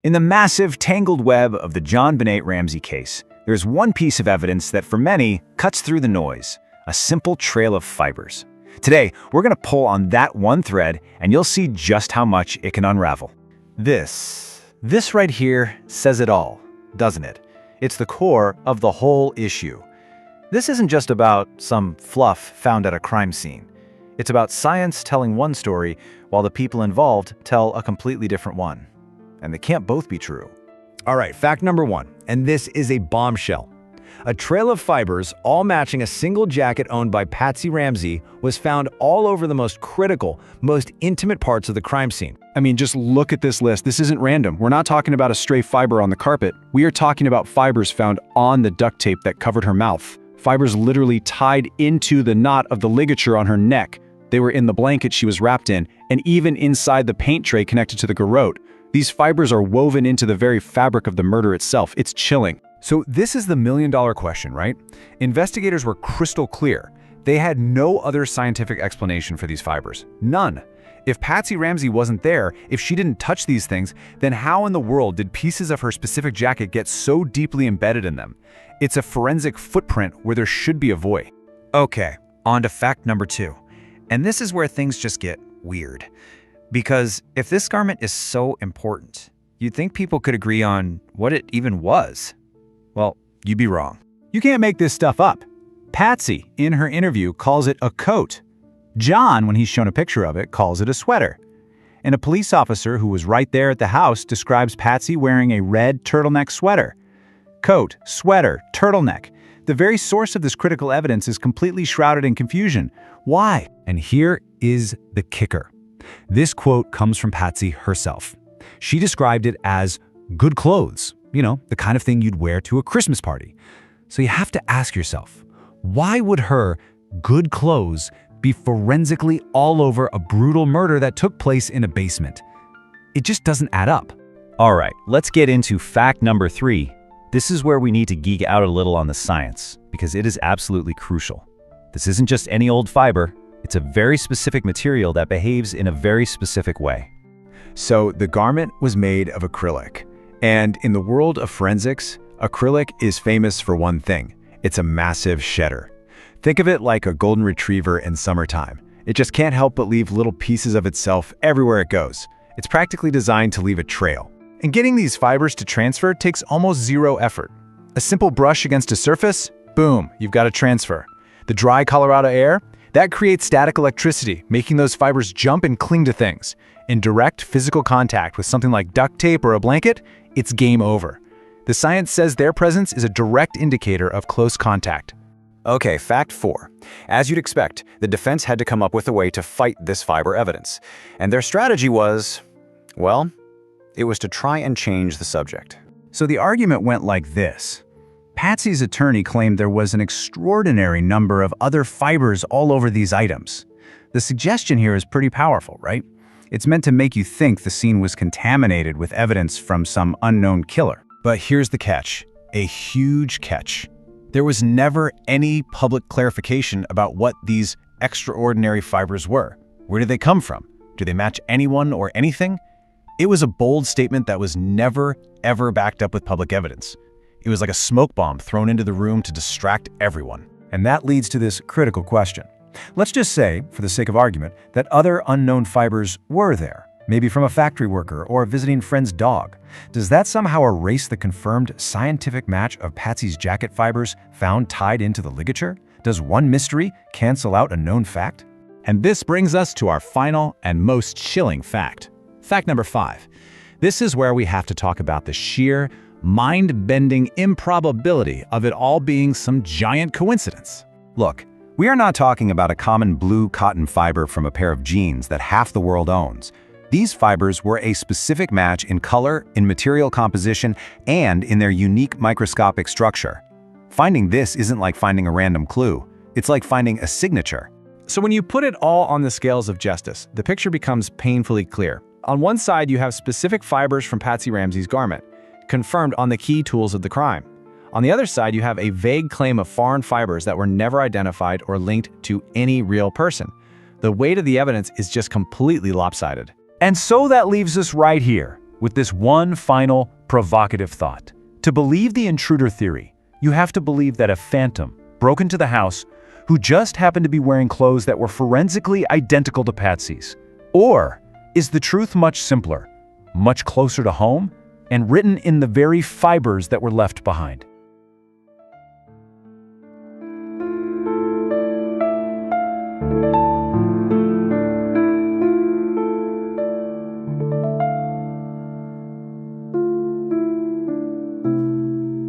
In the massive, tangled web of the JonBenét Ramsey case, there's one piece of evidence that for many cuts through the noise, a simple trail of fibers. Today, we're going to pull on that one thread, and you'll see just how much it can unravel. This right here says it all, doesn't it? It's the core of the whole issue. This isn't just about some fluff found at a crime scene. It's about science telling one story while the people involved tell a completely different one. And they can't both be true. All right, fact number one, and this is a bombshell. A trail of fibers, all matching a single jacket owned by Patsy Ramsey, was found all over the most critical, most intimate parts of the crime scene. I mean, just look at this list. This isn't random. We're not talking about a stray fiber on the carpet. We are talking about fibers found on the duct tape that covered her mouth. Fibers literally tied into the knot of the ligature on her neck. They were in the blanket she was wrapped in, and even inside the paint tray connected to the garrote. These fibers are woven into the very fabric of the murder itself. It's chilling. So this is the million-dollar question, right? Investigators were crystal clear. They had no other scientific explanation for these fibers. None. If Patsy Ramsey wasn't there, if she didn't touch these things, then how in the world did pieces of her specific jacket get so deeply embedded in them? It's a forensic footprint where there should be a void. Okay, on to fact number two. And this is where things just get weird. Because if this garment is so important, you'd think people could agree on what it even was. Well, you'd be wrong. You can't make this stuff up. Patsy, in her interview, calls it a coat. John, when he's shown a picture of it, calls it a sweater. And a police officer who was right there at the house describes Patsy wearing a red turtleneck sweater. Coat, sweater, turtleneck. The very source of this critical evidence is completely shrouded in confusion. Why? And here is the kicker. This quote comes from Patsy herself. She described it as good clothes, the kind of thing you'd wear to a Christmas party. So you have to ask yourself, why would her good clothes be forensically all over a brutal murder that took place in a basement? It just doesn't add up. All right, let's get into fact number three. This is where we need to geek out a little on the science, because it is absolutely crucial. This isn't just any old fiber. It's a very specific material that behaves in a very specific way. So the garment was made of acrylic. And in the world of forensics, acrylic is famous for one thing. It's a massive shedder. Think of it like a golden retriever in summertime. It just can't help but leave little pieces of itself everywhere it goes. It's practically designed to leave a trail. And getting these fibers to transfer takes almost zero effort. A simple brush against a surface, boom, you've got a transfer. The dry Colorado air, that creates static electricity, making those fibers jump and cling to things. In direct physical contact with something like duct tape or a blanket, it's game over. The science says their presence is a direct indicator of close contact. Okay, fact four. As you'd expect, the defense had to come up with a way to fight this fiber evidence. And their strategy was, well, it was to try and change the subject. So the argument went like this. Patsy's attorney claimed there was an extraordinary number of other fibers all over these items. The suggestion here is pretty powerful, right? It's meant to make you think the scene was contaminated with evidence from some unknown killer. But here's the catch, a huge catch. There was never any public clarification about what these extraordinary fibers were. Where did they come from? Do they match anyone or anything? It was a bold statement that was never, ever backed up with public evidence. It was like a smoke bomb thrown into the room to distract everyone. And that leads to this critical question. Let's just say, for the sake of argument, that other unknown fibers were there, maybe from a factory worker or a visiting friend's dog. Does that somehow erase the confirmed scientific match of Patsy's jacket fibers found tied into the ligature? Does one mystery cancel out a known fact? And this brings us to our final and most chilling fact. Fact number 5. This is where we have to talk about the sheer, mind-bending improbability of it all being some giant coincidence. Look, we are not talking about a common blue cotton fiber from a pair of jeans that half the world owns. These fibers were a specific match in color, in material composition, and in their unique microscopic structure. Finding this isn't like finding a random clue. It's like finding a signature. So when you put it all on the scales of justice, the picture becomes painfully clear. On one side, you have specific fibers from Patsy Ramsey's garment, confirmed on the key tools of the crime. On the other side, you have a vague claim of foreign fibers that were never identified or linked to any real person. The weight of the evidence is just completely lopsided. And so that leaves us right here. with this one final, provocative thought. To believe the intruder theory, you have to believe that a phantom broke into the house who just happened to be wearing clothes that were forensically identical to Patsy's. Or is the truth much simpler, much closer to home, and written in the very fibers that were left behind?